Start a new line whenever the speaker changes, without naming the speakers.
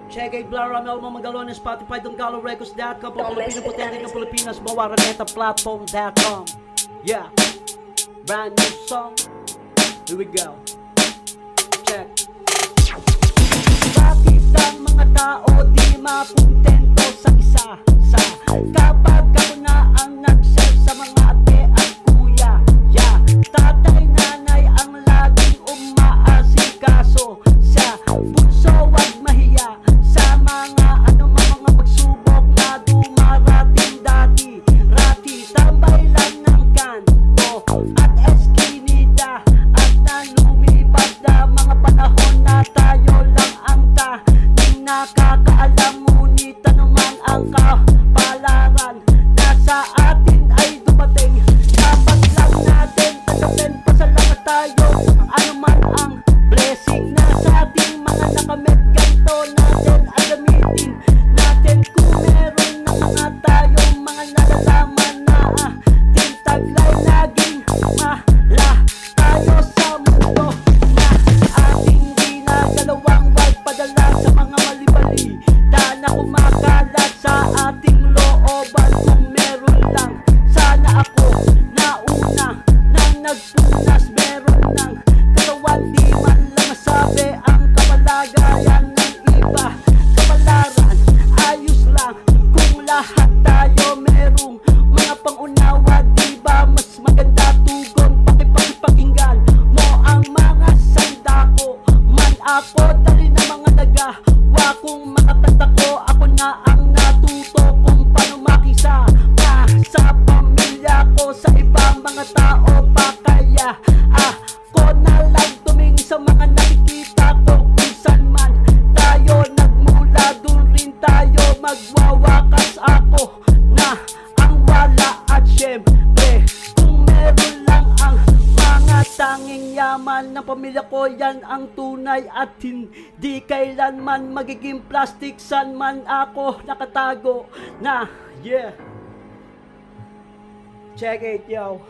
Check it, Blar Ramel, Mamagalo ng Spotify, DonGaloRecords.com, Pilipino Potente ng Pilipinas, Mawaraneta Platform.com. Yeah, brand new song. Here we go. Check. Bakit ang mga tao di mapuntento sa isa-sa? Kapag ako na ang nag-share sa mga ate at kuya, yeah, tatay, nanay ang laging umaasikaso sa bunso, wag mahiya sa mga mga pagsubok na dumarating dati. Rati, tambay lang ng kanto at eskinita at nalumipat na mga panahon na tayo lang ang tanging nakakaalam. Ngunit naman ang kapalaran na sa atin ay dumating. Dapat lang natin tanggapin, pasalamat tayo ano man ang blessing na sa ating mga nakamit. Ganito natin ang gamitin natin kung meron na mga tayong mga nalalaman na ating taglay. Laging mala tayo sa mundo na ating ginagalawang wag padala sa mga mali-mali na kumakalat sa ating looban. Kung meron lang sana ako nauna nang nagpunas, meron ng katawan, di man lang masabi ang kapalagayan ng iba. Kapalaran, ayos lang kung lahat tayo merong mga pangunawa, di ba? Mas maganda tugon, pakipakinggan mo ang mga sandako. Man ako, dali na mga nagawa kong makatanda ko. Ako na ang natuto kung paano makisama sa pamilya ko, sa ibang mga tao pa. Kaya ako na lang tumingin sa mga nakikita ko. Kung saan man tayo nagmula, dun rin tayo magwawakas. Ako na ang wala at syempre kung meron lang ang mga tanging yaman ng pamilya ko, yan ang tunay at hindi kailanman magiging plastic. San man ako nakatago na, yeah. Check it, yo.